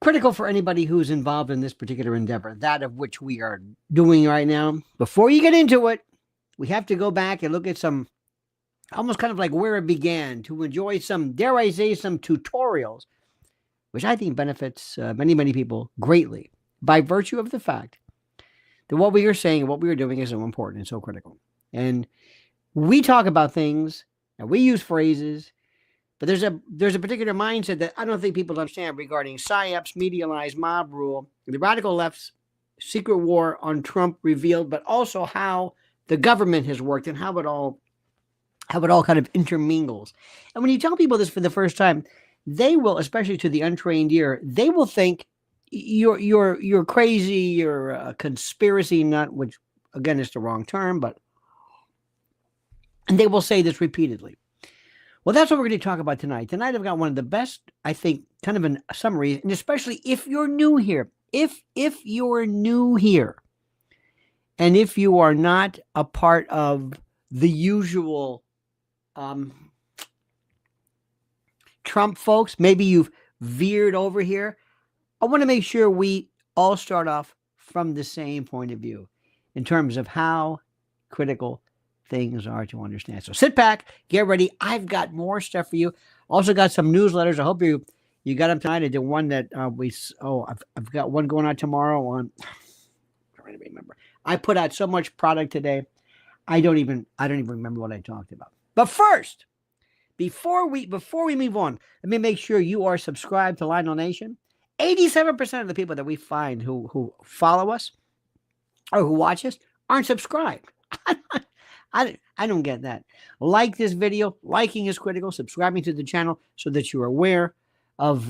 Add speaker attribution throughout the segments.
Speaker 1: critical for anybody who's involved in this particular endeavor, that of which we are doing right now. Before you get into it, we have to go back and look at some, almost kind of like where it began, to enjoy some, dare I say, some tutorials, which I think benefits many people greatly by virtue of the fact that what we are saying and what we are doing is so important and so critical. And we talk about things and we use phrases, but there's a particular mindset that I don't think people understand regarding PSYOPS, medialized mob rule, the radical left's secret war on Trump revealed, but also how the government has worked and how it all kind of intermingles. And when you tell people this for the first time, they will, especially to the untrained ear, they will think you're crazy, you're a conspiracy nut, which again is the wrong term, and they will say this repeatedly. Well, that's what we're going to talk about tonight. Tonight, I've got one of the best, I think, kind of a summary, and especially if you're new here, if you're new here, and if you are not a part of the usual Trump folks, maybe you've veered over here, I want to make sure we all start off from the same point of view in terms of how critical things are to understand. So sit back, get ready. I've got more stuff for you. Also got some newsletters. I hope you got them tonight. I did one that I've got one going out tomorrow on, I don't remember. I put out so much product today. I don't even remember what I talked about. But first, before we move on, let me make sure you are subscribed to Lionel Nation. 87% of the people that we find who follow us or who watch us aren't subscribed. I don't get that. Like this video. Liking is critical. Subscribing to the channel so that you're aware of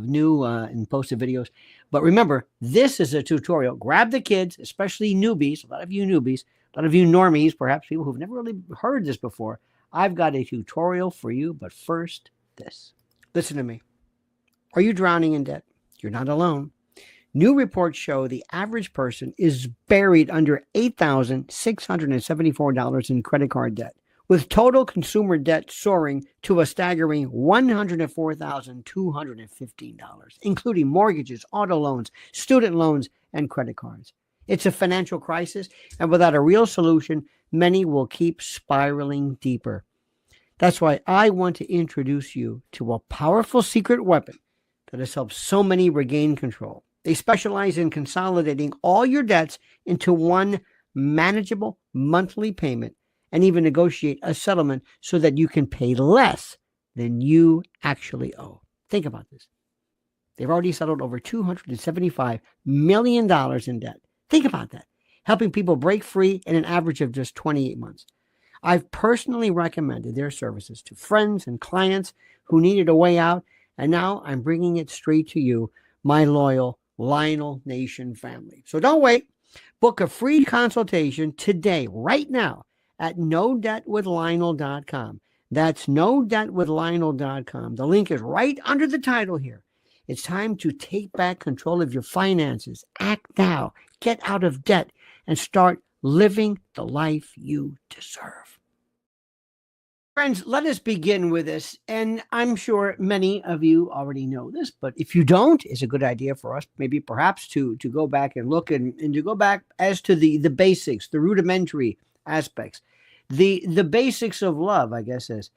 Speaker 1: new and posted videos. But remember, this is a tutorial. Grab the kids, especially newbies. A lot of you normies, perhaps people who've never really heard this before. I've got a tutorial for you. But first, this. Listen to me. Are you drowning in debt? You're not alone. New reports show the average person is buried under $8,674 in credit card debt, with total consumer debt soaring to a staggering $104,215, including mortgages, auto loans, student loans, and credit cards. It's a financial crisis, and without a real solution, many will keep spiraling deeper. That's why I want to introduce you to a powerful secret weapon that has helped so many regain control. They specialize in consolidating all your debts into one manageable monthly payment and even negotiate a settlement so that you can pay less than you actually owe. Think about this. They've already settled over $275 million in debt. Think about that. Helping people break free in an average of just 28 months. I've personally recommended their services to friends and clients who needed a way out, and now I'm bringing it straight to you, my loyal Lionel Nation family. So don't wait. Book a free consultation today, right now, at NoDebtWithLionel.com. That's NoDebtWithLionel.com. The link is right under the title here. It's time to take back control of your finances. Act now. Get out of debt and start living the life you deserve. Friends, let us begin with this. And I'm sure many of you already know this, but if you don't, it's a good idea for us maybe perhaps to go back and look and to go back as to the basics, the rudimentary aspects, the basics of love, I guess, as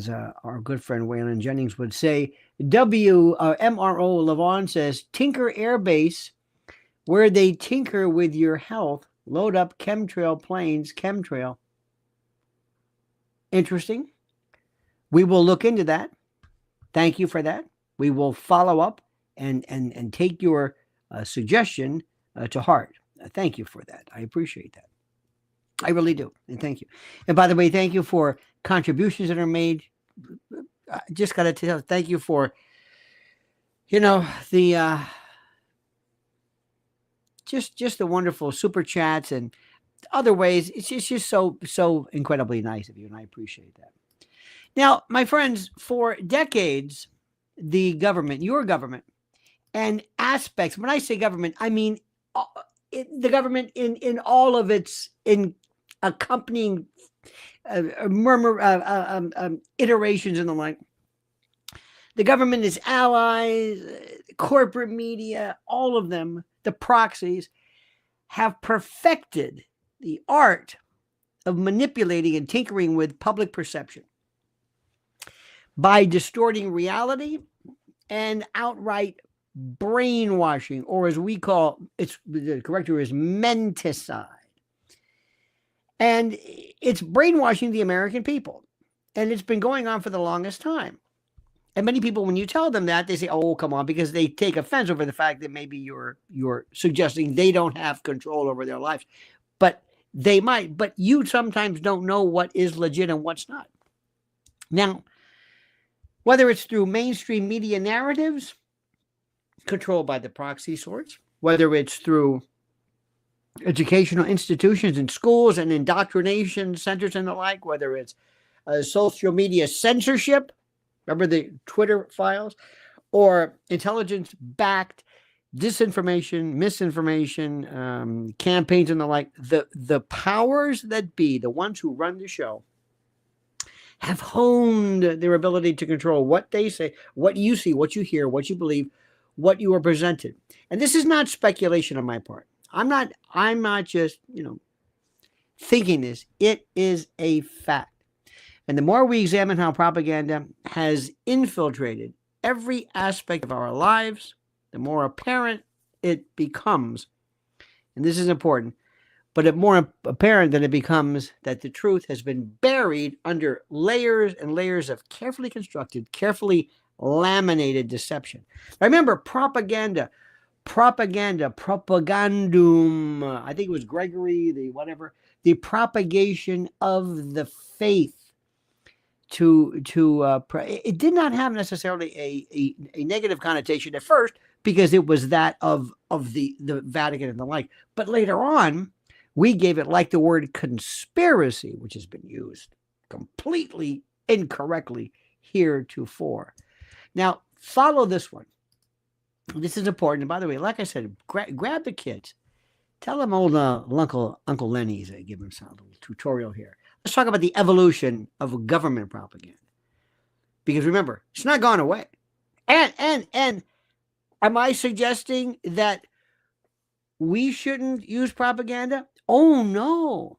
Speaker 1: our good friend Waylon Jennings would say. MRO Levon says, Tinker Air Base, where they tinker with your health, load up chemtrail planes, chemtrail. Interesting. We will look into that. Thank you for that. We will follow up and take your suggestion to heart. Thank you for that. I appreciate that. I really do. And thank you. And by the way, thank you for contributions that are made. I just got to tell, thank you for, the just the wonderful super chats and other ways. It's just so incredibly nice of you, and I appreciate that. Now, my friends, for decades, the government, your government, and aspects, when I say government, I mean the government in all of its accompanying iterations and the like. The government is allies, corporate media, all of them, the proxies, have perfected the art of manipulating and tinkering with public perception by distorting reality and outright brainwashing, or as we call it's the correct word is menticide. And it's brainwashing the American people. And it's been going on for the longest time. And many people, when you tell them that, they say, oh, come on, because they take offense over the fact that maybe you're suggesting they don't have control over their lives. But they might. But you sometimes don't know what is legit and what's not. Now, whether it's through mainstream media narratives controlled by the proxy sorts, whether it's through educational institutions and schools and indoctrination centers and the like, whether it's social media censorship, remember the Twitter files, or intelligence-backed disinformation, misinformation, campaigns and the like, the powers that be, the ones who run the show, have honed their ability to control what they say, what you see, what you hear, what you believe, what you are presented. And this is not speculation on my part. I'm not just, thinking this. It is a fact. And the more we examine how propaganda has infiltrated every aspect of our lives, the more apparent it becomes. And this is important, but it's more apparent that it becomes that the truth has been buried under layers and layers of carefully constructed, carefully laminated deception. Remember, propagandum, I think it was Gregory, the propagation of the faith it did not have necessarily a negative connotation at first, because it was that of the Vatican and the like. But later on, we gave it, like the word conspiracy, which has been used completely incorrectly heretofore. Now, follow this one. This is important. And by the way, like I said, grab the kids. Tell them old Uncle Lenny's give him a little tutorial here. Let's talk about the evolution of government propaganda. Because remember, it's not gone away. And am I suggesting that we shouldn't use propaganda? Oh, no.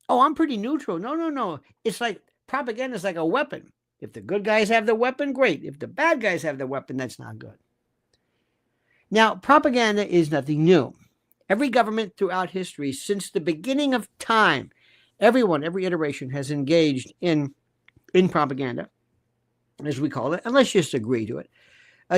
Speaker 1: Oh, I'm pretty neutral. No. It's like propaganda is like a weapon. If the good guys have the weapon, great. If the bad guys have the weapon, that's not good. Now, propaganda is nothing new. Every government throughout history, since the beginning of time, every iteration has engaged in propaganda, as we call it, and let's just agree to it,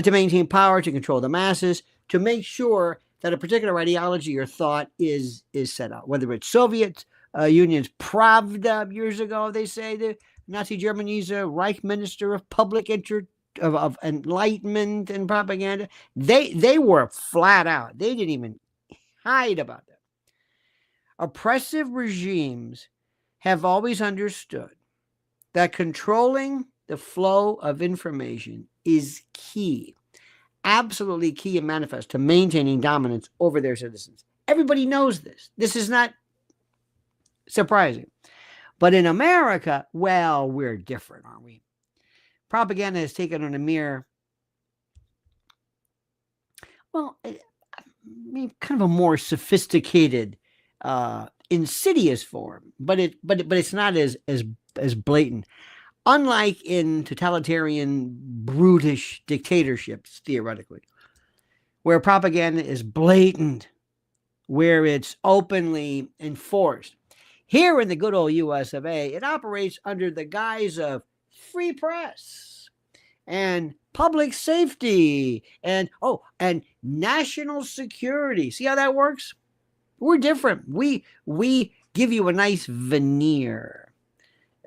Speaker 1: to maintain power, to control the masses, to make sure that a particular ideology or thought is set out. Whether it's Soviet Union's Pravda years ago, they say, the Nazi Germany's Reich Minister of Public of Enlightenment and Propaganda, they were flat out. They didn't even hide about that. Oppressive regimes have always understood that controlling the flow of information is key, absolutely key and manifest to maintaining dominance over their citizens. Everybody knows this. This is not surprising. But in America, well, we're different, aren't we? Propaganda has taken on a mere, kind of a more sophisticated, insidious form, but it's not as blatant. Unlike in totalitarian, brutish dictatorships, theoretically, where propaganda is blatant, where it's openly enforced. Here in the good old US of A, it operates under the guise of free press and public safety and national security. See how that works? We're different. We give you a nice veneer,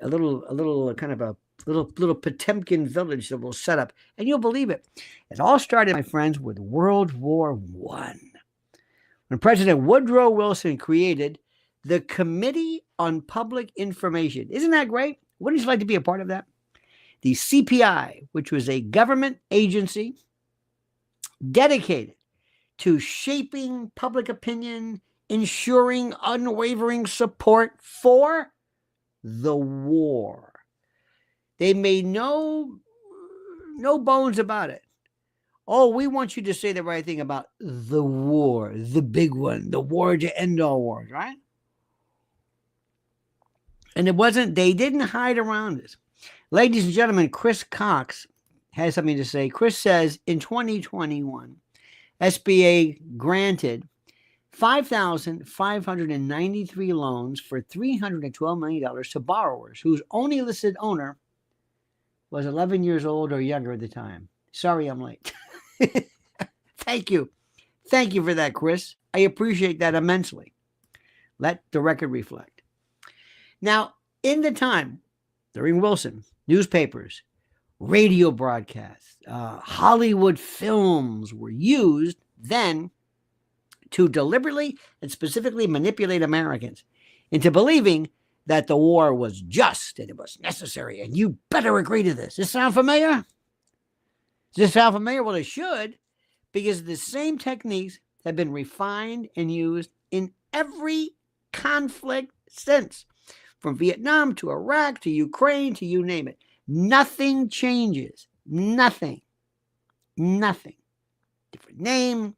Speaker 1: a little kind of a little Potemkin village that we'll set up, and you'll believe it. It all started, my friends, with World War I, when President Woodrow Wilson created the Committee on Public Information. Isn't that great? Wouldn't you like to be a part of that? The CPI, which was a government agency dedicated to shaping public opinion, ensuring unwavering support for the war. They made no bones about it. Oh, we want you to say the right thing about the war, the big one, the war to end all wars, right? And they didn't hide around this. Ladies and gentlemen, Chris Cox has something to say. Chris says in 2021, SBA granted 5,593 loans for $312 million to borrowers whose only listed owner was 11 years old or younger at the time. Sorry, I'm late. Thank you. Thank you for that, Chris. I appreciate that immensely. Let the record reflect. Now, in the time during Wilson, newspapers, radio broadcasts, Hollywood films were used then to deliberately and specifically manipulate Americans into believing that the war was just and it was necessary, and you better agree to this. Does this sound familiar? Does this sound familiar? Well, it should, because the same techniques have been refined and used in every conflict since, from Vietnam to Iraq to Ukraine to you name it. Nothing changes. Nothing. Nothing. Different name,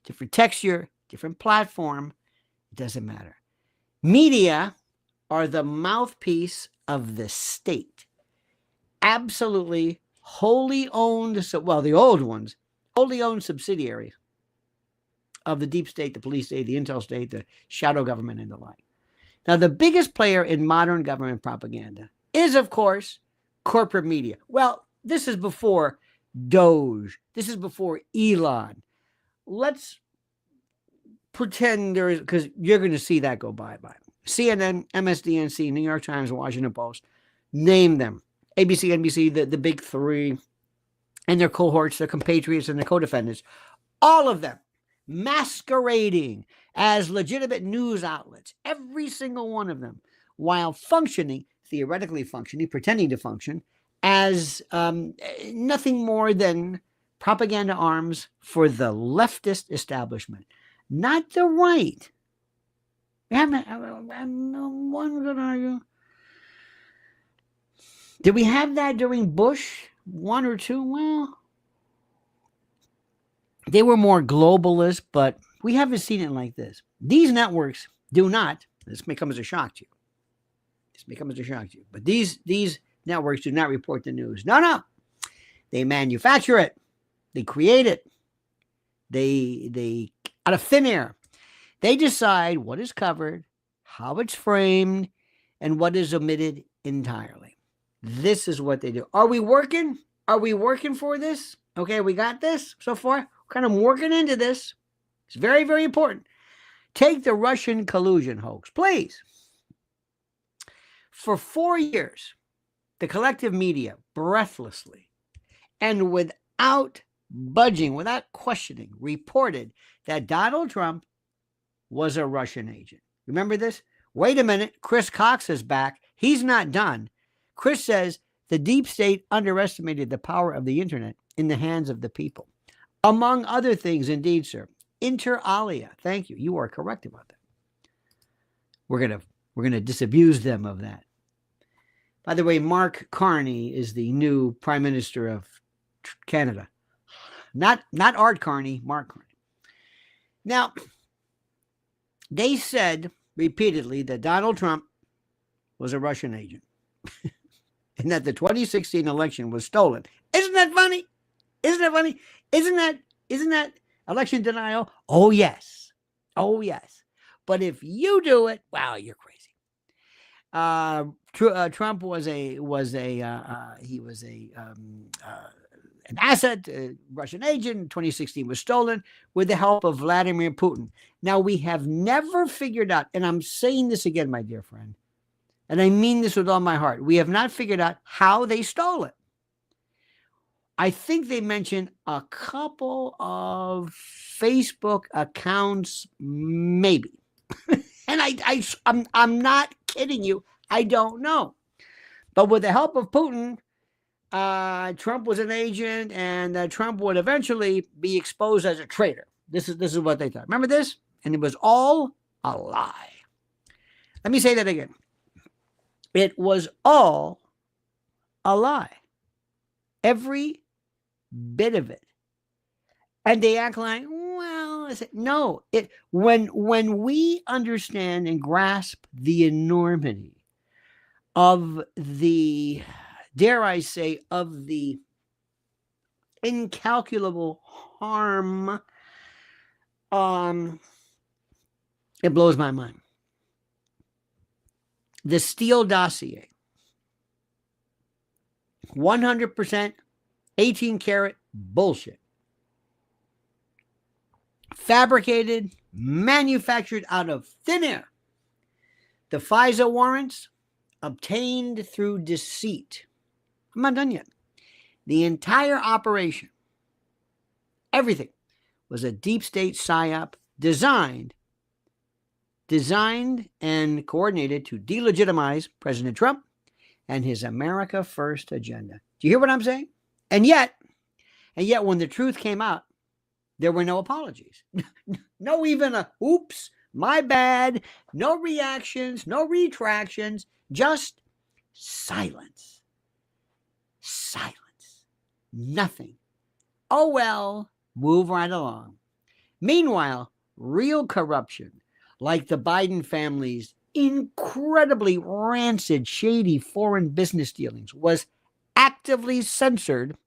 Speaker 1: different texture, different platform. It doesn't matter. Media are the mouthpiece of the state. Absolutely wholly owned, well, the old ones, wholly owned subsidiaries of the deep state, the police state, the intel state, the shadow government, and the like. Now, the biggest player in modern government propaganda is, of course, corporate media. Well, this is before Doge. This is before Elon. Let's pretend there is, because you're going to see that go by. CNN, MSDNC, New York Times, Washington Post, name them. ABC, NBC, the big three, and their cohorts, their compatriots, and their co-defendants, all of them masquerading as legitimate news outlets, every single one of them, while functioning, theoretically functioning, pretending to function, as nothing more than propaganda arms for the leftist establishment, not the right. One could argue. Did we have that during Bush? One or two? Well, they were more globalist, but we haven't seen it like this. These networks do not, this may come as a shock to you. But these networks do not report the news. No. They manufacture it. They create it. They out of thin air. They decide what is covered, how it's framed, and what is omitted entirely. This is what they do. Are we working? Are we working for this? Okay, we got this so far. We're kind of working into this. It's very, very important. Take the Russian collusion hoax, please. For 4 years, the collective media breathlessly and without budging, without questioning, reported that Donald Trump was a Russian agent. Remember this? Wait a minute. Chris Cox is back. He's not done. Chris says the deep state underestimated the power of the internet in the hands of the people. Among other things, indeed, sir. Inter alia. Thank you. You are correct about that. We're gonna disabuse them of that. By the way, Mark Carney is the new Prime Minister of Canada. Not Art Carney, Mark Carney. Now, they said repeatedly that Donald Trump was a Russian agent and that the 2016 election was stolen. Isn't that funny? Isn't that funny? Isn't that election denial? Oh, yes. Oh, yes. But if you do it, wow, you're crazy. Trump was an asset, a Russian agent. 2016 was stolen with the help of Vladimir Putin. Now, we have never figured out, and I'm saying this again, my dear friend, and I mean this with all my heart, we have not figured out how they stole it. I think they mentioned a couple of Facebook accounts, maybe. And I'm not kidding you. I don't know. But with the help of Putin, Trump was an agent, and Trump would eventually be exposed as a traitor. This is what they thought. Remember this? And it was all a lie. Let me say that again. It was all a lie. Every bit of it. And they act like, well, no. When we understand and grasp the enormity of the, dare I say, of the incalculable harm, it blows my mind. The Steele dossier, 100% 18-karat bullshit. Fabricated, manufactured out of thin air. The FISA warrants, obtained through deceit. I'm not done yet. The entire operation, everything, was a deep state PSYOP designed and coordinated to delegitimize President Trump and his America First agenda. Do you hear what I'm saying? And yet, when the truth came out, there were no apologies. No even a, oops, my bad. No reactions, no retractions, just silence. Silence. Nothing. Oh, well, move right along. Meanwhile, real corruption, like the Biden family's incredibly rancid, shady foreign business dealings, was actively censored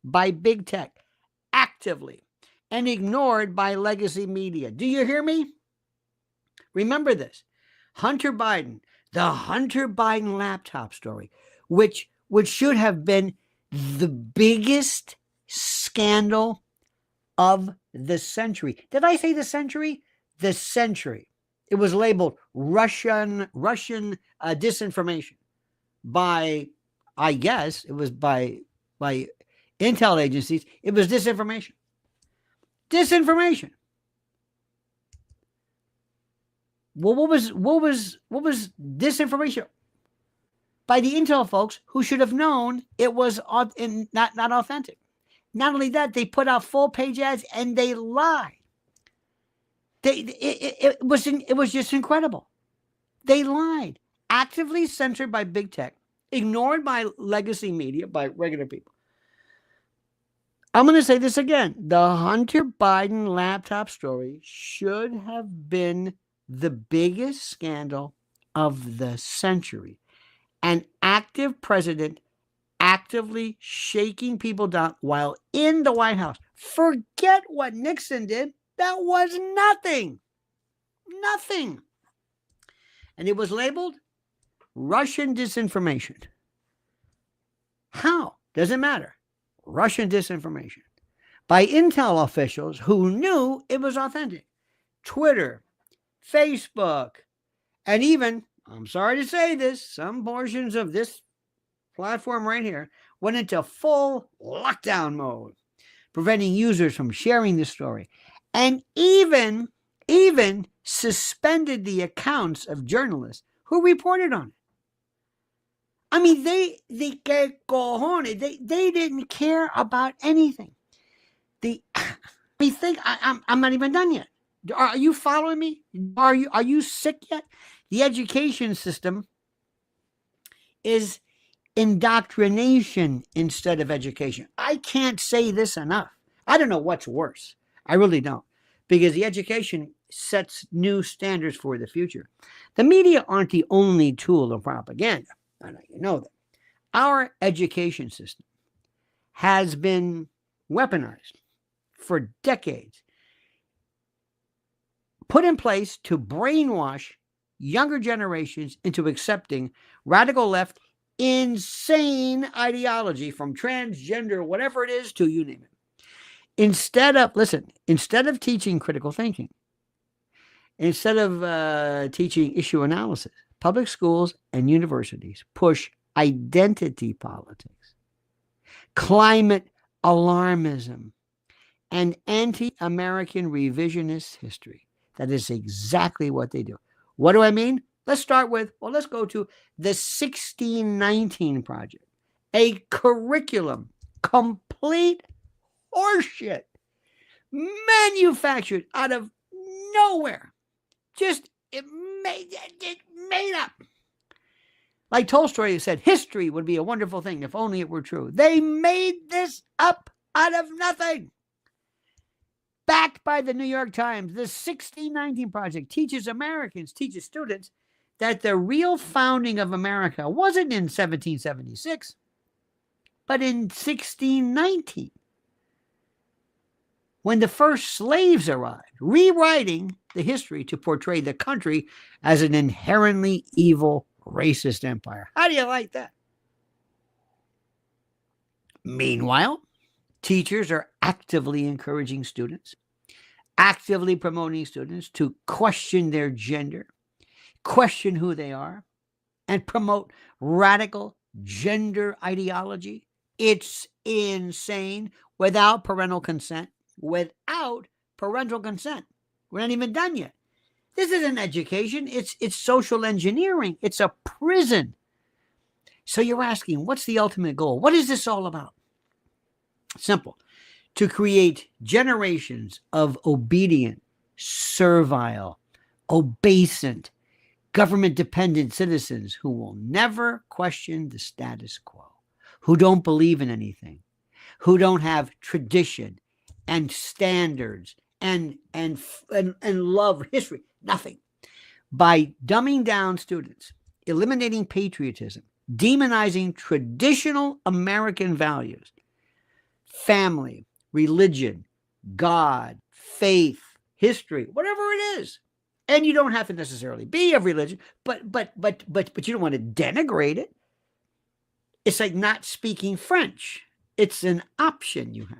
Speaker 1: by big tech. Actively. And ignored by legacy media. Do you hear me? Remember this. Hunter Biden, the Hunter Biden laptop story, which should have been the biggest scandal of the century. Did I say the century? The century. It was labeled Russian disinformation by, I guess, it was by intel agencies. It was disinformation. Disinformation. Well, what was disinformation? By the intel folks who should have known it was not authentic. Not only that, they put out full page ads and they lied. It was just incredible. They lied. Actively censored by big tech, ignored by legacy media, by regular people. I'm going to say this again. The Hunter Biden laptop story should have been the biggest scandal of the century. An active president actively shaking people down while in the White House. Forget what Nixon did. That was nothing. Nothing. And it was labeled Russian disinformation. How? Doesn't matter. Russian disinformation by intel officials who knew it was authentic. Twitter, Facebook, and even, I'm sorry to say this, some portions of this platform right here went into full lockdown mode, preventing users from sharing the story, and even suspended the accounts of journalists who reported on it. I mean, they didn't care about anything. I'm not even done yet. Are you following me? Are you sick yet? The education system is indoctrination instead of education. I can't say this enough. I don't know what's worse. I really don't. Because the education sets new standards for the future. The media aren't the only tool of propaganda. I know you know that. Our education system has been weaponized for decades, put in place to brainwash younger generations into accepting radical left, insane ideology, from transgender, whatever it is, to you name it. Instead of teaching critical thinking, instead of teaching issue analysis, public schools and universities push identity politics, climate alarmism, and anti-American revisionist history. That is exactly what they do. What do I mean? Let's go to the 1619 Project, a curriculum, complete horseshit, manufactured out of nowhere. Just made up. Like Tolstoy said, history would be a wonderful thing if only it were true. They made this up out of nothing. backed by the New York Times, the 1619 Project teaches students that the real founding of America wasn't in 1776, but in 1619, when the first slaves arrived, rewriting the history to portray the country as an inherently evil, racist empire. How do you like that? Meanwhile, teachers are actively encouraging students, actively promoting students to question their gender, question who they are, and promote radical gender ideology. It's insane. Without parental consent. Without parental consent. We're not even done yet. This isn't education. It's social engineering. It's a prison. So you're asking, what's the ultimate goal? What is this all about? Simple. To create generations of obedient, servile, obeisant, government-dependent citizens who will never question the status quo, who don't believe in anything, who don't have tradition and standards and love history, nothing. By dumbing down students, eliminating patriotism, demonizing traditional American values, family, religion, God, faith, history, whatever it is. And you don't have to necessarily be of religion, but you don't want to denigrate it. It's like not speaking French. It's an option you have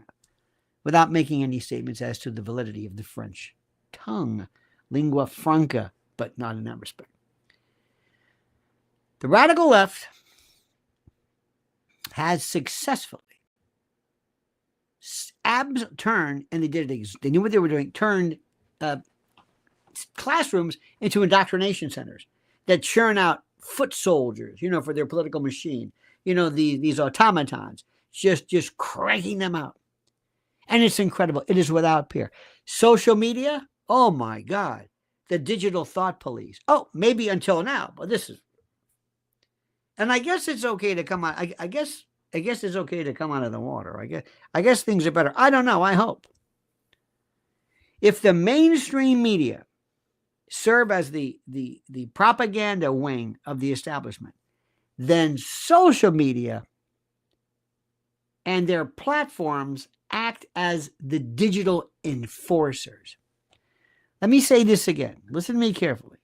Speaker 1: without making any statements as to the validity of the French tongue, lingua franca, but not in that respect. The radical left has successfully turned, and they knew what they were doing, turned classrooms into indoctrination centers that churn out foot soldiers, for their political machine, these automatons, just cranking them out. And it's incredible. It is without peer. Social media, oh my God, the digital thought police. Oh, maybe until now, but this is, and I guess it's okay to come out. I guess it's okay to come out of the water. I guess things are better. I don't know. I hope. If the mainstream media serve as the propaganda wing of the establishment, then social media and their platforms act as the digital enforcers. Let me say this again. Listen to me carefully.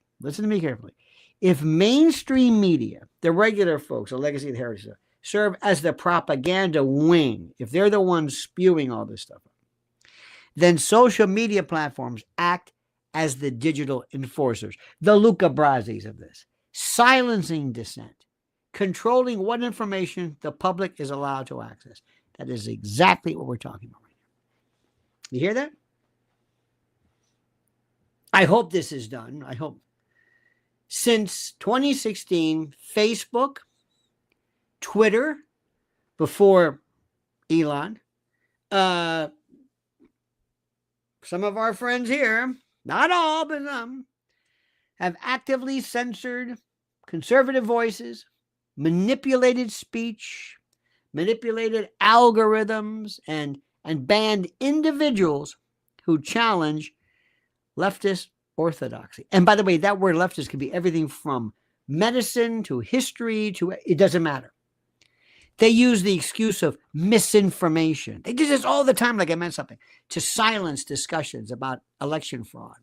Speaker 1: If mainstream media, the regular folks, the legacy and heritage, serve as the propaganda wing, if they're the ones spewing all this stuff, then social media platforms act as the digital enforcers, the Luca Brasis of this, silencing dissent, controlling what information the public is allowed to access. That is exactly what we're talking about right now. You hear that? I hope this is done. I hope. Since 2016, Facebook, Twitter, before Elon, some of our friends here, not all, but some, have actively censored conservative voices, manipulated speech, manipulated algorithms, and banned individuals who challenge leftist orthodoxy. And by the way, that word leftist can be everything from medicine to history to, it doesn't matter. They use the excuse of misinformation. They do this all the time, like I meant something, to silence discussions about election fraud.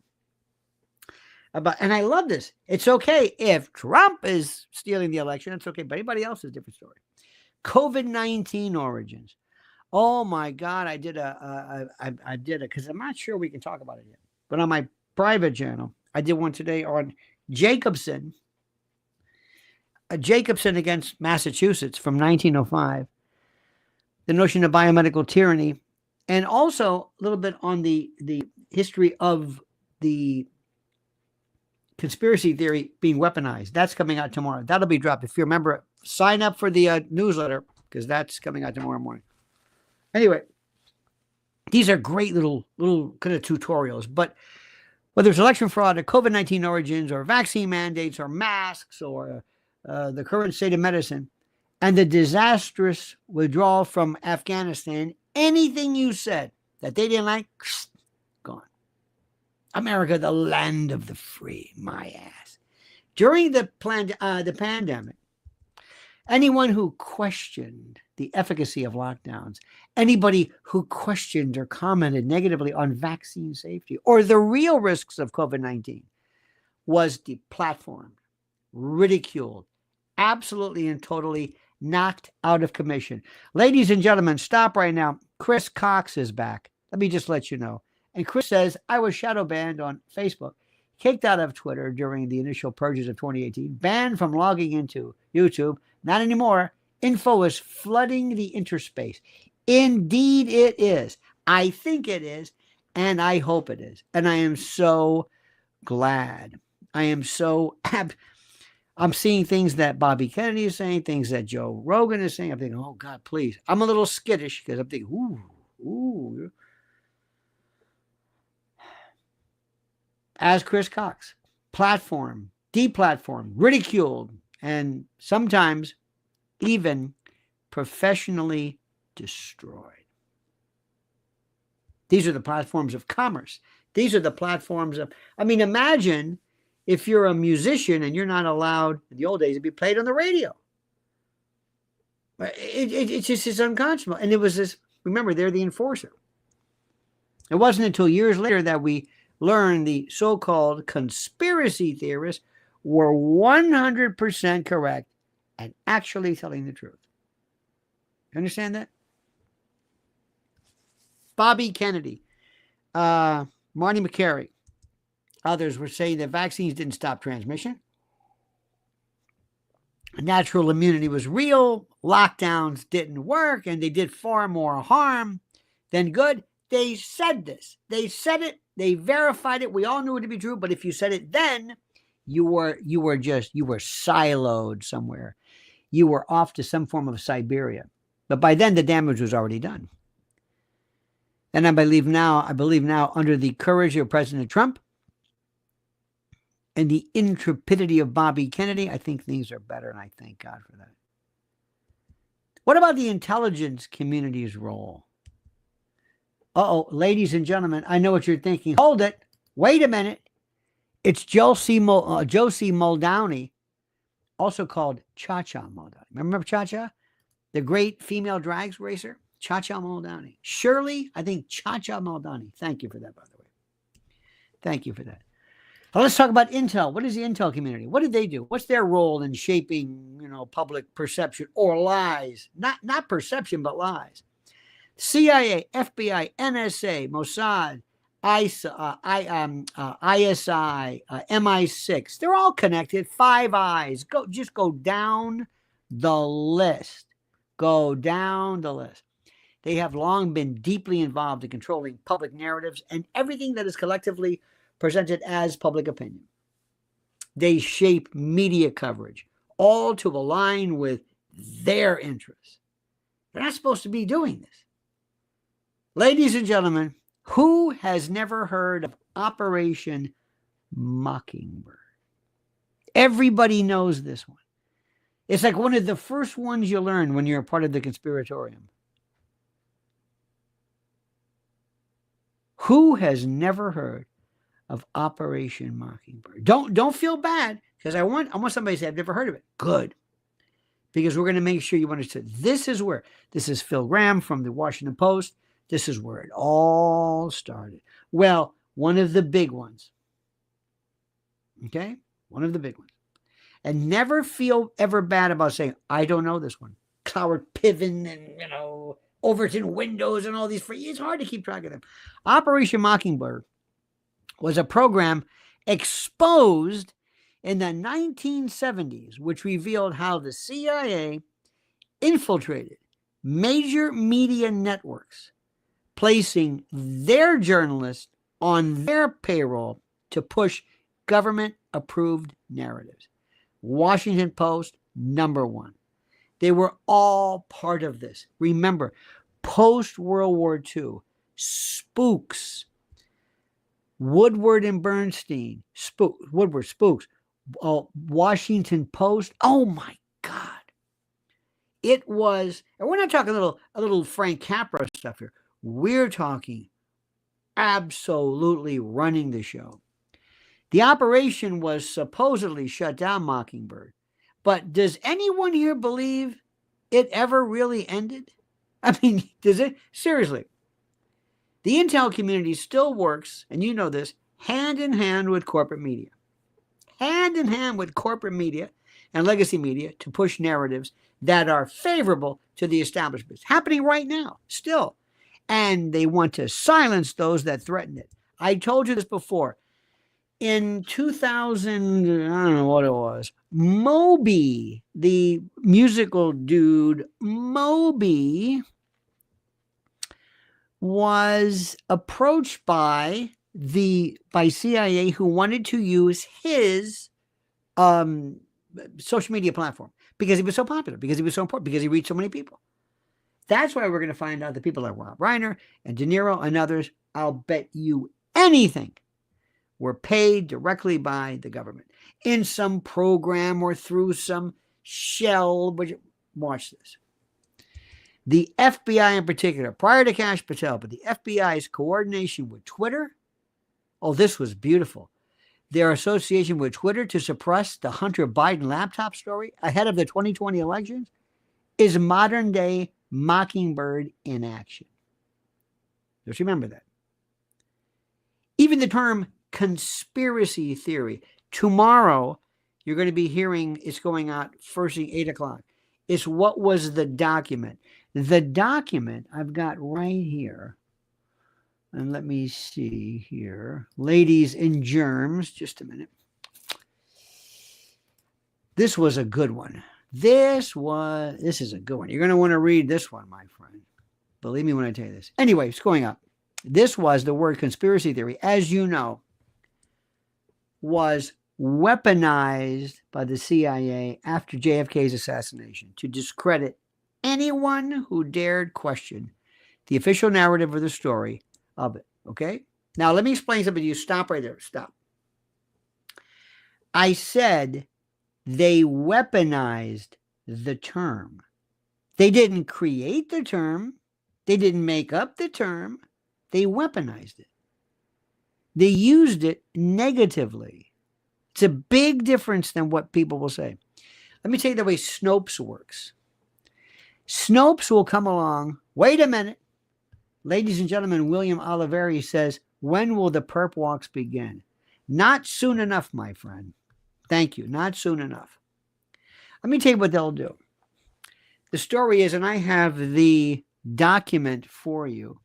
Speaker 1: And I love this. It's okay if Trump is stealing the election. It's okay, but anybody else is a different story. COVID-19 origins. Oh my God, I did because I'm not sure we can talk about it yet. But on my private channel, I did one today on Jacobson. Jacobson against Massachusetts from 1905. The notion of biomedical tyranny, and also a little bit on the history of the conspiracy theory being weaponized. That's coming out tomorrow. That'll be dropped. If you remember, sign up for the newsletter because that's coming out tomorrow morning. Anyway, these are great little kind of tutorials. But whether it's election fraud or COVID-19 origins or vaccine mandates or masks or the current state of medicine and the disastrous withdrawal from Afghanistan, anything you said that they didn't like, Gone. America, the land of the free, my ass. During the pandemic, anyone who questioned the efficacy of lockdowns, anybody who questioned or commented negatively on vaccine safety or the real risks of COVID-19 was deplatformed, ridiculed, absolutely and totally knocked out of commission. Ladies and gentlemen, stop right now. Chris Cox is back. Let me just let you know. And Chris says, I was shadow banned on Facebook, kicked out of Twitter during the initial purges of 2018, banned from logging into YouTube. Not anymore. Info is flooding the interspace. Indeed it is. I think it is, and I hope it is. And I am so glad. I am so happy. I'm seeing things that Bobby Kennedy is saying, things that Joe Rogan is saying. I'm thinking, oh, God, please. I'm a little skittish because I'm thinking, ooh. As Chris Cox, platformed, deplatformed, ridiculed, and sometimes even professionally destroyed. These are the platforms of commerce. These are the platforms of, imagine if you're a musician and you're not allowed, in the old days, to be played on the radio. It's just it's unconscionable. And it was this, remember, they're the enforcer. It wasn't until years later that we learned the so-called conspiracy theorists were 100% correct and actually telling the truth. You understand that? Bobby Kennedy, Marty McCary, others were saying that vaccines didn't stop transmission. Natural immunity was real. Lockdowns didn't work, and they did far more harm than good. They said this. They said it. They verified it. We all knew it to be true. But if you said it then, you were siloed somewhere. You were off to some form of Siberia. But by then, the damage was already done. And I believe now, under the courage of President Trump and the intrepidity of Bobby Kennedy, I think things are better, and I thank God for that. What about the intelligence community's role? Ladies and gentlemen, I know what you're thinking. Hold it. Wait a minute. It's Josie Muldowney, also called Cha-Cha Muldowney. Remember Cha-Cha? The great female drag racer? Cha-Cha Muldowney. Shirley, I think Cha-Cha Muldowney. Thank you for that, by the way. Thank you for that. Now let's talk about Intel. What is the Intel community? What did they do? What's their role in shaping, public perception or lies? Not perception, but lies. CIA, FBI, NSA, Mossad, ISI, MI6. They're all connected. Five Eyes. Just go down the list. Go down the list. They have long been deeply involved in controlling public narratives and everything that is collectively presented as public opinion. They shape media coverage, all to align with their interests. They're not supposed to be doing this. Ladies and gentlemen, who has never heard of Operation Mockingbird? Everybody knows this one. It's like one of the first ones you learn when you're a part of the conspiratorium. Who has never heard of Operation Mockingbird? Don't feel bad, because I want somebody to say, I've never heard of it. Good. Because we're going to make sure you understand. This is Phil Graham from the Washington Post. This is where it all started. Well, one of the big ones. Okay? One of the big ones. And never feel ever bad about saying, I don't know this one. Cloward Piven and, Overton Windows and all these free. It's hard to keep track of them. Operation Mockingbird was a program exposed in the 1970s, which revealed how the CIA infiltrated major media networks, placing their journalists on their payroll to push government-approved narratives. Washington Post, number one. They were all part of this. Remember, post-World War II, spooks, Woodward and Bernstein, spooks, Washington Post. Oh my God. It was, and we're not talking a little Frank Capra stuff here. We're talking absolutely running the show. The operation was supposedly shut down Mockingbird. But does anyone here believe it ever really ended? I mean, does it? Seriously. The intel community still works, and you know this, hand in hand with corporate media. Hand in hand with corporate media and legacy media to push narratives that are favorable to the establishment. It's happening right now, still. And they want to silence those that threaten it. I told you this before. In 2000, I don't know what it was, Moby, the musical dude, Moby, was approached by CIA, who wanted to use his social media platform because he was so popular, because he was so important, because he reached so many people. That's why we're going to find out that people like Rob Reiner and De Niro and others, I'll bet you anything, were paid directly by the government in some program or through some shell. Watch this. The FBI in particular, prior to Kash Patel, but the FBI's coordination with Twitter, oh, this was beautiful. Their association with Twitter to suppress the Hunter Biden laptop story ahead of the 2020 elections is modern day Mockingbird in action. Just remember that. Even the term conspiracy theory, tomorrow you're going to be hearing, it's going out first thing 8 o'clock. It's what was the document. The document I've got right here. And let me see here. Ladies in germs, just a minute. This was a good one. This is a good one. You're going to want to read this one, my friend. Believe me when I tell you this. Anyway, it's going up. This was the word conspiracy theory, as you know, was weaponized by the CIA after JFK's assassination to discredit anyone who dared question the official narrative or the story of it. Okay? Now, let me explain something to you. Stop right there. Stop. I said they weaponized the term. They didn't create the term. They didn't make up the term. They weaponized it. They used it negatively. It's a big difference than what people will say. Let me tell you the way Snopes works. Snopes will come along. Wait a minute. Ladies and gentlemen, William Oliveri says, when will the perp walks begin? Not soon enough, my friend. Thank you. Not soon enough. Let me tell you what they'll do. The story is, and I have the document for you,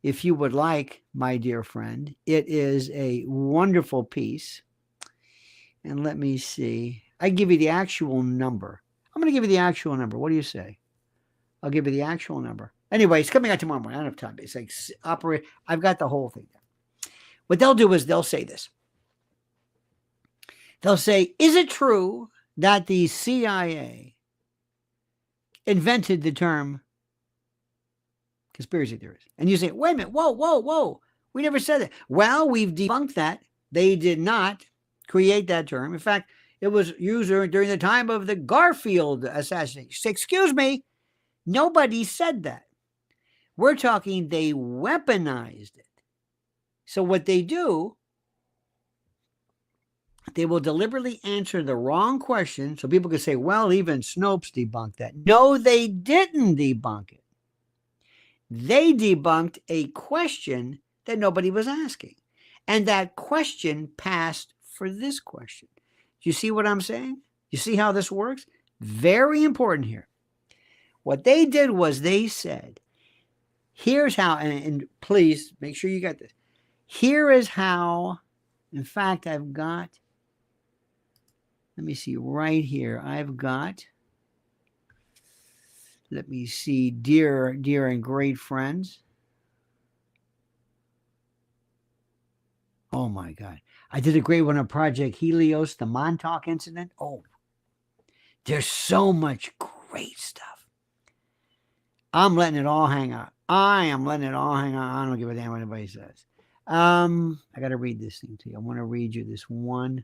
Speaker 1: if you would like, my dear friend. It is a wonderful piece. And let me see. I give you the actual number. I'm going to give you the actual number. What do you say? I'll give you the actual number. Anyway, it's coming out tomorrow morning. I don't have time. It's like operate. I've got the whole thing there. What they'll do is they'll say this. They'll say, is it true that the CIA invented the term conspiracy theories? And you say, wait a minute, whoa. We never said that. Well, we've debunked that. They did not create that term. In fact, it was used during the time of the Garfield assassination. Excuse me, nobody said that. We're talking they weaponized it. So what they do, they will deliberately answer the wrong question so people can say, well, even Snopes debunked that. No, they didn't debunk it. They debunked a question that nobody was asking. And that question passed for this question. Do you see what I'm saying? You see how this works? Very important here. What they did was they said, here's how, and please make sure you got this. Here is how, in fact, I've got, let me see right here. I've got, let me see, dear and great friends. Oh my God. I did a great one on Project Helios, the Montauk incident. Oh, there's so much great stuff. I'm letting it all hang out. I am letting it all hang out. I don't give a damn what anybody says. I got to read this thing to you. I want to read you this one.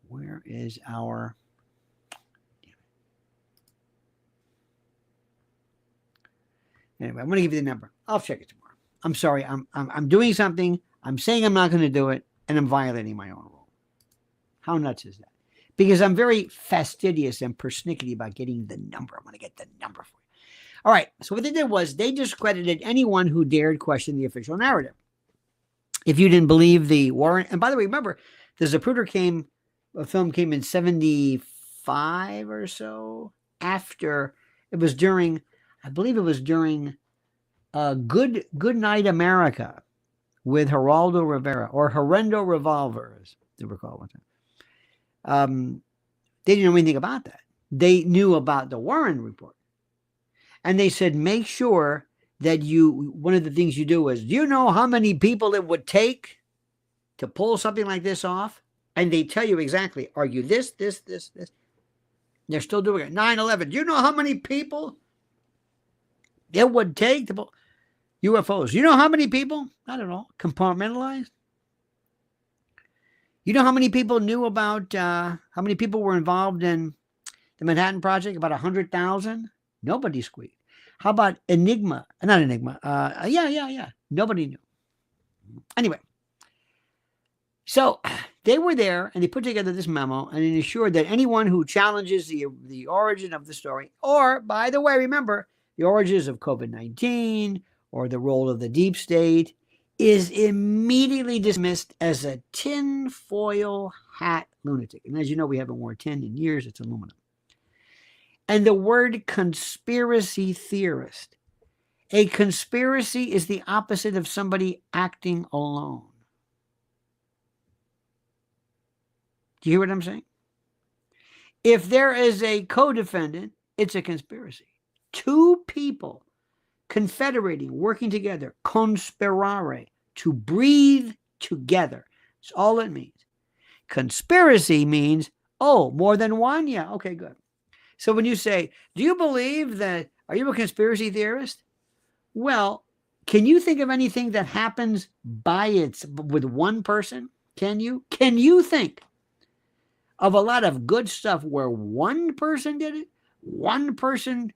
Speaker 1: Where is our... Anyway, I'm going to give you the number. I'll check it tomorrow. I'm sorry, I'm doing something, I'm saying I'm not going to do it, and I'm violating my own rule. How nuts is that? Because I'm very fastidious and persnickety about getting the number. I'm going to get the number for you. All right, so what they did was they discredited anyone who dared question the official narrative. If you didn't believe the warrant, and by the way, remember, the Zapruder film came in 75 or so after, it was during, I believe it was during Good Night America with Geraldo Rivera, or Horrendo Revolver, as they were called one time. They didn't know anything about that. They knew about the Warren report. And they said, make sure that one of the things you do is, do you know how many people it would take to pull something like this off? And they tell you exactly, are you this? They're still doing it. 9/11. Do you know how many people it would take to pull UFOs? You know how many people? I don't know. Compartmentalized? You know how many people knew about, how many people were involved in the Manhattan Project? About 100,000? Nobody squeaked. How about Enigma? Not Enigma. Yeah. Nobody knew. Anyway, so they were there and they put together this memo and it ensured that anyone who challenges the origin of the story, or, by the way, remember, the origins of COVID-19 or the role of the deep state, is immediately dismissed as a tinfoil hat lunatic. And as you know, we haven't worn tin in years. It's aluminum. And the word conspiracy theorist. A conspiracy is the opposite of somebody acting alone. Do you hear what I'm saying? If there is a co-defendant, it's a conspiracy. Two people confederating, working together, conspirare, to breathe together. That's all it means. Conspiracy means, oh, more than one? Yeah, okay, good. So when you say, do you believe that, are you a conspiracy theorist? Well, can you think of anything that happens with one person? Can you? Can you think of a lot of good stuff where one person did it? One person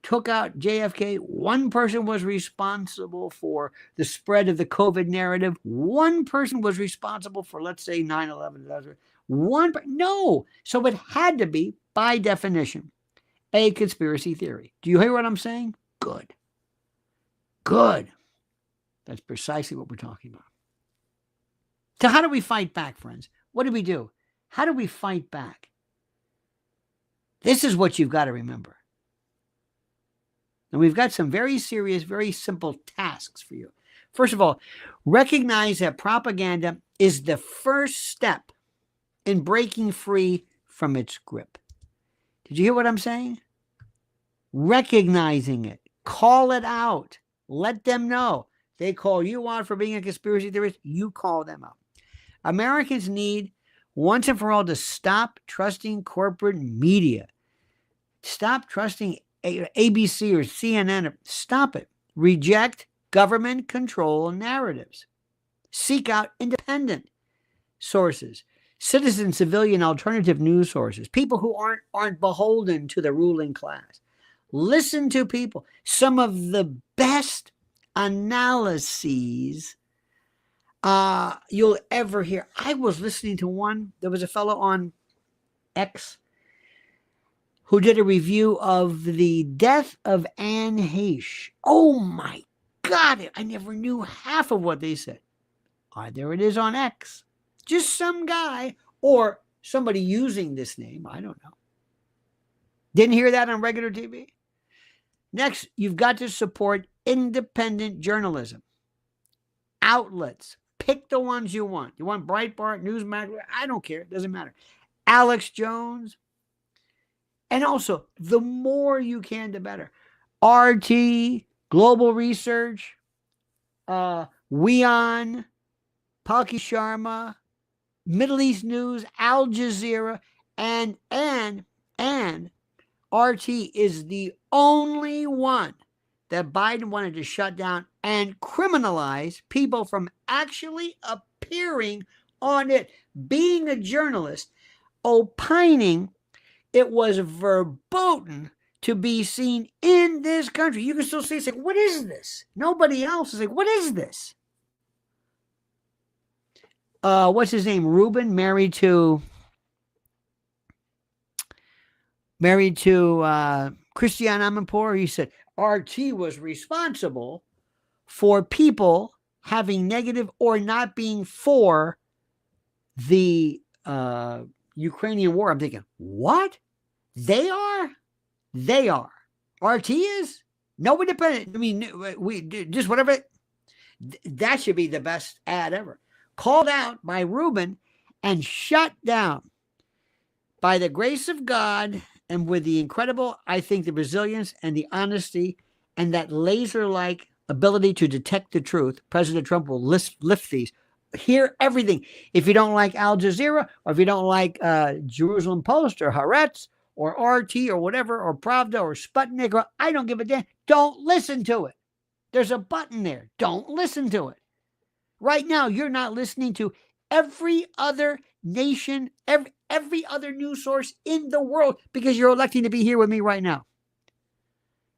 Speaker 1: took out JFK. One person was responsible for the spread of the COVID narrative. One person was responsible for, let's say, 9/11. No. So it had to be, by definition, a conspiracy theory. Do you hear what I'm saying? Good. Good. That's precisely what we're talking about. So how do we fight back, friends? What do we do? How do we fight back? This is what you've got to remember. And we've got some very serious, very simple tasks for you. First of all, recognize that propaganda is the first step in breaking free from its grip. Did you hear what I'm saying? Recognizing it. Call it out. Let them know. They call you out for being a conspiracy theorist. You call them out. Americans need, once and for all, to stop trusting corporate media. Stop trusting ABC or CNN. Stop it. Reject government control narratives. Seek out independent sources. Citizen, civilian, alternative news sources. People who aren't beholden to the ruling class. Listen to people. Some of the best analyses you'll ever hear. I was listening to one. There was a fellow on X who did a review of the death of Anne Heche. Oh my God, I never knew half of what they said. There it is on X. Just some guy or somebody using this name. I don't know. Didn't hear that on regular TV. Next, you've got to support independent journalism. Outlets. Pick the ones you want. You want Breitbart, Newsmax? I don't care. It doesn't matter. Alex Jones. And also, the more you can, the better. RT, Global Research, WION, Palki Sharma, Middle East News, Al Jazeera, and RT is the only one that Biden wanted to shut down and criminalize people from actually appearing on it. Being a journalist, opining, it was verboten to be seen in this country. You can still see, it's like, what is this? Nobody else is like, what is this? What's his name? Ruben, married to Christiane Amanpour. He said RT was responsible for people having negative or not being for the Ukrainian war. I'm thinking, what? They are? They are. RT is? No independent. I mean, we just whatever. That should be the best ad ever. Called out by Ruben and shut down by the grace of God and with the incredible, I think, the resilience and the honesty and that laser-like ability to detect the truth. President Trump will lift these. Hear everything. If you don't like Al Jazeera, or if you don't like Jerusalem Post or Haaretz or RT or whatever, or Pravda or Sputnik, or I don't give a damn. Don't listen to it. There's a button there. Don't listen to it. Right now, you're not listening to every other nation, every other news source in the world because you're electing to be here with me right now.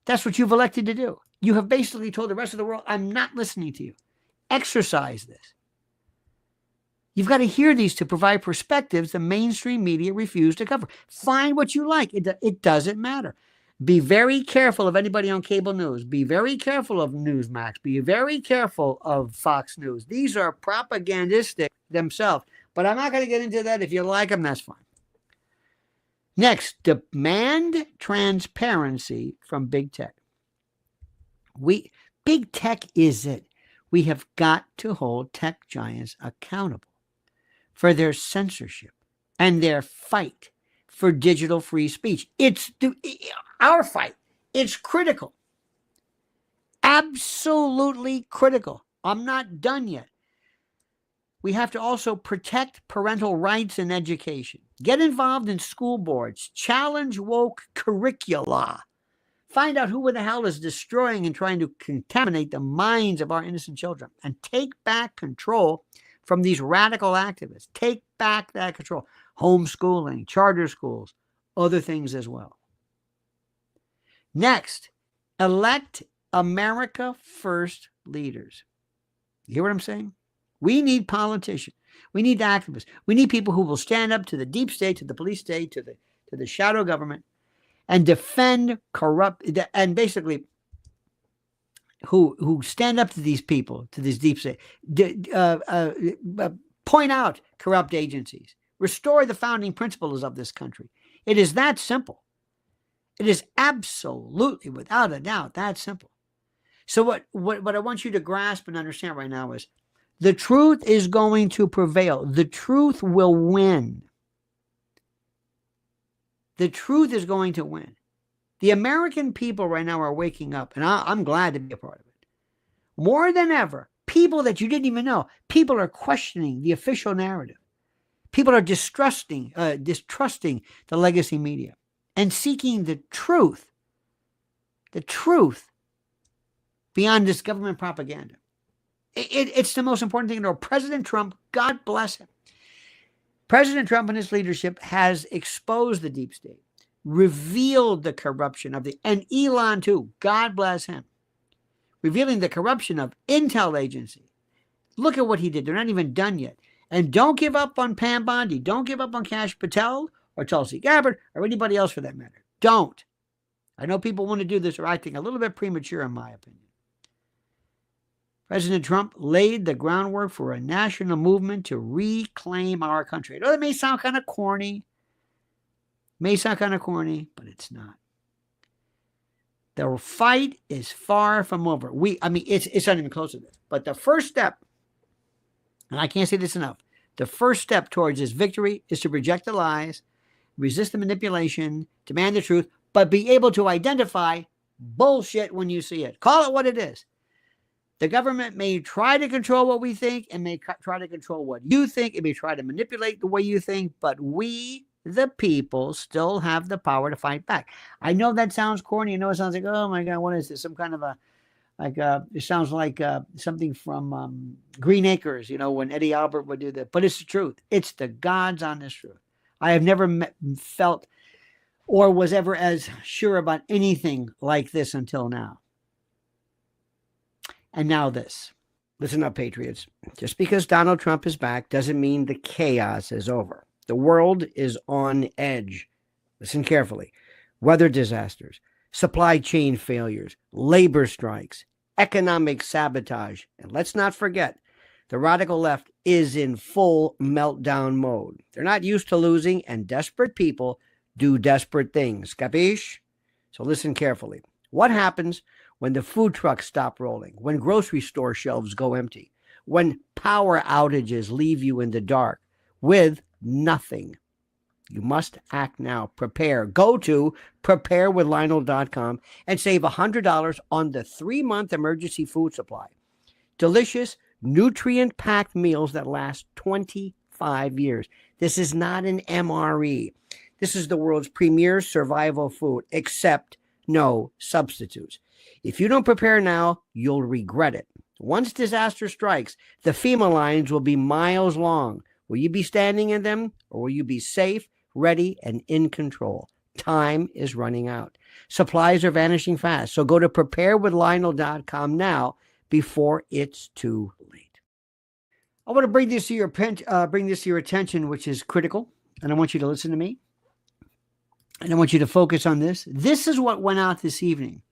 Speaker 1: That's what you've elected to do. You have basically told the rest of the world, I'm not listening to you. Exercise this. You've got to hear these to provide perspectives the mainstream media refuse to cover. Find what you like. It doesn't matter. Be very careful of anybody on cable news. Be very careful of Newsmax. Be very careful of Fox News. These are propagandistic themselves. But I'm not going to get into that. If you like them, that's fine. Next, demand transparency from big tech. Big tech is it. We have got to hold tech giants accountable for their censorship and their fight for digital free speech. It's our fight. It's critical. Absolutely critical. I'm not done yet. We have to also protect parental rights in education. Get involved in school boards. Challenge woke curricula. Find out who the hell is destroying and trying to contaminate the minds of our innocent children. And take back control from these radical activists. Take back that control. Homeschooling, charter schools, other things as well. Next, elect America First leaders. You hear what I'm saying? We need politicians. We need activists. We need people who will stand up to the deep state, to the police state, to the shadow government, and defend corrupt, and basically who stand up to these people, to this deep state, point out corrupt agencies, restore the founding principles of this country. It is that simple. It is absolutely, without a doubt, that simple. So what I want you to grasp and understand right now is the truth is going to prevail. The truth will win. The truth is going to win. The American people right now are waking up, and I'm glad to be a part of it. More than ever, people that you didn't even know, people are questioning the official narrative. People are distrusting the legacy media and seeking the truth beyond this government propaganda. It's the most important thing to know. President Trump, God bless him. President Trump and his leadership has exposed the deep state, revealed the corruption of and Elon too, God bless him, revealing the corruption of intel agency. Look at what he did. They're not even done yet. And don't give up on Pam Bondi. Don't give up on Kash Patel or Tulsi Gabbard or anybody else for that matter. Don't. I know people want to do this, or I think a little bit premature in my opinion. President Trump laid the groundwork for a national movement to reclaim our country. I know that may sound kind of corny. But it's not. The fight is far from over. It's not even close to this. But the first step, and I can't say this enough, the first step towards this victory is to reject the lies, resist the manipulation, demand the truth, but be able to identify bullshit when you see it. Call it what it is. The government may try to control what we think and may try to control what you think. It may try to manipulate the way you think, but we, the people, still have the power to fight back. I know that sounds corny. I know it sounds like, oh my God, what is this? Some kind of it sounds like something from Green Acres, when Eddie Albert would do that. But it's the truth. It's the God's honest truth. I have never felt or was ever as sure about anything like this until now. And now this. Listen up, patriots. Just because Donald Trump is back doesn't mean the chaos is over. The world is on edge. Listen carefully. Weather disasters, supply chain failures, labor strikes, economic sabotage. And let's not forget, the radical left is in full meltdown mode. They're not used to losing, and desperate people do desperate things. Capiche? So listen carefully. What happens when the food trucks stop rolling, when grocery store shelves go empty, when power outages leave you in the dark with nothing? You must act now. Prepare. Go to preparewithlionel.com and save $100 on the 3-month emergency food supply. Delicious, nutrient-packed meals that last 25 years. This is not an MRE. This is the world's premier survival food, except no substitutes. If you don't prepare now, you'll regret it. Once disaster strikes, the FEMA lines will be miles long. Will you be standing in them, or will you be safe, ready, and in control? Time is running out. Supplies are vanishing fast. So go to preparewithlionel.com now before it's too late. I want to bring this to your attention, which is critical, and I want you to listen to me. And I want you to focus on this. This is what went out this evening.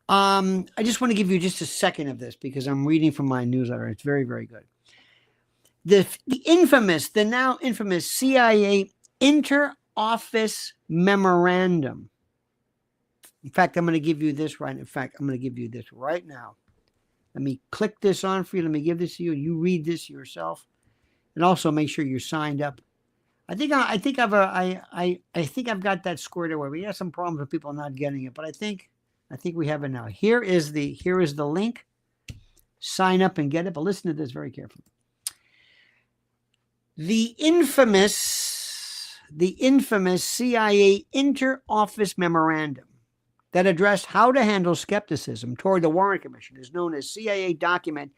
Speaker 1: I just want to give you just a second of this because I'm reading from my newsletter. It's very, very good. The now infamous CIA inter-office memorandum. In fact, I'm going to give you this right. In fact, I'm going to give you this right now. Let me click this on for you. Let me give this to you. You read this yourself, and also make sure you're signed up. I think I've got that squared away. We have some problems with people not getting it, but I think we have it now. Here is the link. Sign up and get it. But listen to this very carefully. The infamous CIA inter-office memorandum that addressed how to handle skepticism toward the Warren Commission is known as CIA document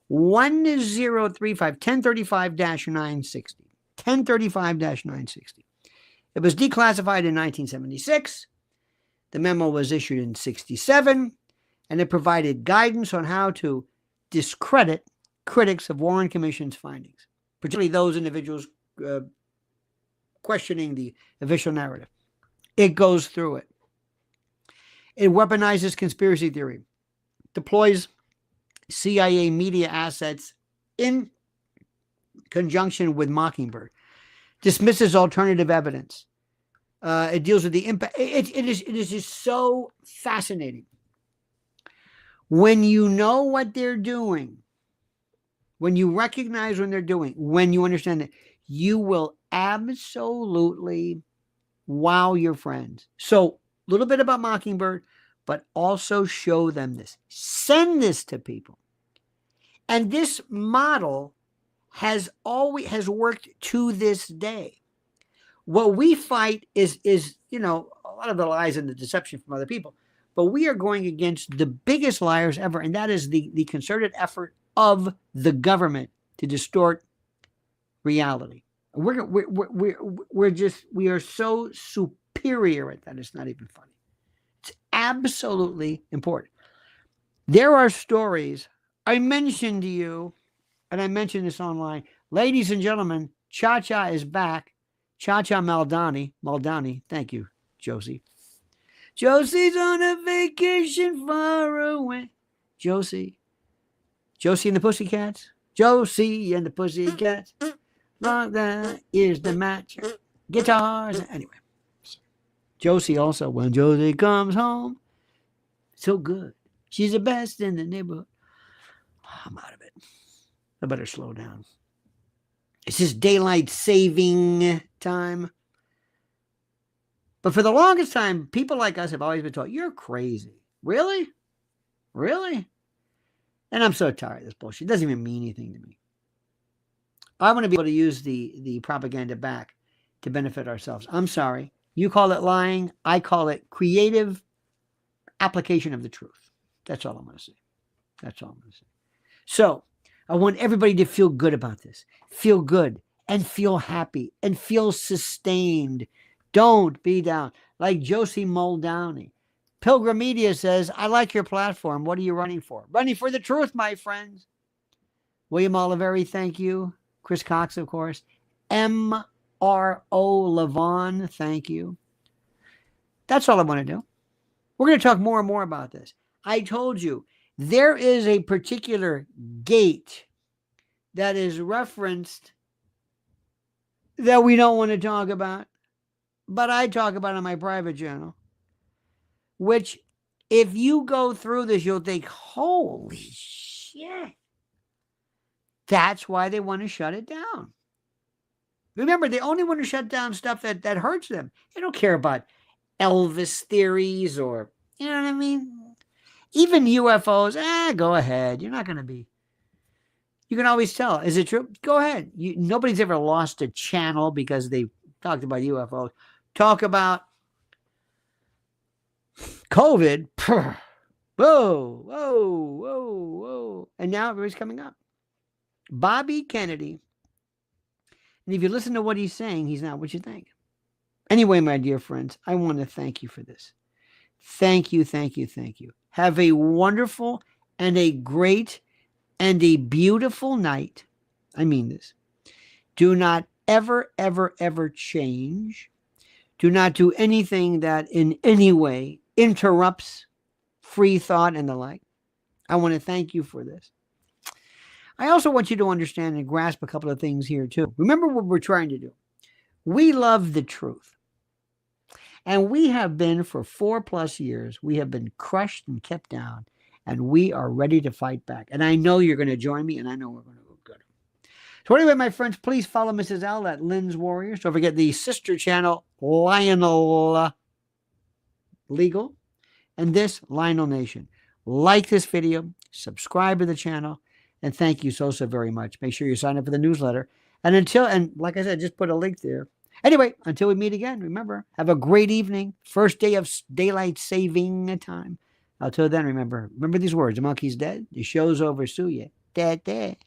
Speaker 1: 1035, 1035-960. 1035-960. It was declassified in 1976. The memo was issued in 1967, and it provided guidance on how to discredit critics of Warren Commission's findings, particularly those individuals questioning the official narrative. It goes through it. It weaponizes conspiracy theory, deploys CIA media assets in conjunction with Mockingbird, dismisses alternative evidence. It deals with the impact. It is just so fascinating. When you know what they're doing, when you recognize when they're doing, when you understand it, you will absolutely wow your friends. So a little bit about Mockingbird, but also show them this. Send this to people. And this model has worked to this day. What we fight is a lot of the lies and the deception from other people, but we are going against the biggest liars ever, and that is the concerted effort of the government to distort reality. We are so superior at that. It's not even funny. It's absolutely important. There are stories I mentioned to you, and I mentioned this online. Ladies and gentlemen, Cha-Cha is back. Cha-Cha Maldani. Thank you, Josie. Josie's on a vacation far away. Josie and the Pussycats. Josie and the Pussycats. Long that is the match. Guitars. Anyway. Josie also, when Josie comes home, so good. She's the best in the neighborhood. I'm out of it. I better slow down. It's just daylight saving time. But for the longest time, people like us have always been told, you're crazy. Really? Really? And I'm so tired of this bullshit. It doesn't even mean anything to me. I want to be able to use the propaganda back to benefit ourselves. I'm sorry. You call it lying. I call it creative application of the truth. That's all I'm going to say. That's all I'm going to say. So I want everybody to feel good about this. Feel good and feel happy and feel sustained. Don't be down. Like Josie Muldowney. Pilgrim Media says, I like your platform. What are you running for? Running for the truth, my friends. William Oliveri, thank you. Chris Cox, of course. M.R.O. Levon, thank you. That's all I want to do. We're going to talk more and more about this. I told you, there is a particular gate that is referenced that we don't want to talk about, but I talk about on my private channel, which if you go through this, you'll think, holy shit. That's why they want to shut it down. Remember, they only want to shut down stuff that hurts them. They don't care about Elvis theories or, you know what I mean? Even UFOs, go ahead. You're not going to be. You can always tell. Is it true? Go ahead. Nobody's ever lost a channel because they talked about UFOs. Talk about COVID. Whoa, whoa, whoa, whoa. And now everybody's coming up. Bobby Kennedy. And if you listen to what he's saying, he's not what you think. Anyway, my dear friends, I want to thank you for this. Thank you, thank you, thank you. Have a wonderful and a great and a beautiful night. I mean this. Do not ever, ever, ever change. Do not do anything that in any way interrupts free thought and the like. I want to thank you for this. I also want you to understand and grasp a couple of things here too. Remember what we're trying to do. We love the truth. And we have been for 4+ years, we have been crushed and kept down, and we are ready to fight back. And I know you're going to join me, and I know we're going to go good. So anyway, my friends, please follow Mrs. L at Lynn's Warriors. Don't forget the sister channel, Lionel Legal, and this, Lionel Nation. Like this video, subscribe to the channel, and thank you so very much. Make sure you sign up for the newsletter. And like I said, just put a link there. Anyway, until we meet again, remember, have a great evening. First day of daylight saving time. Until then, remember these words. The monkey's dead. The show's over. Sue ya. Dead.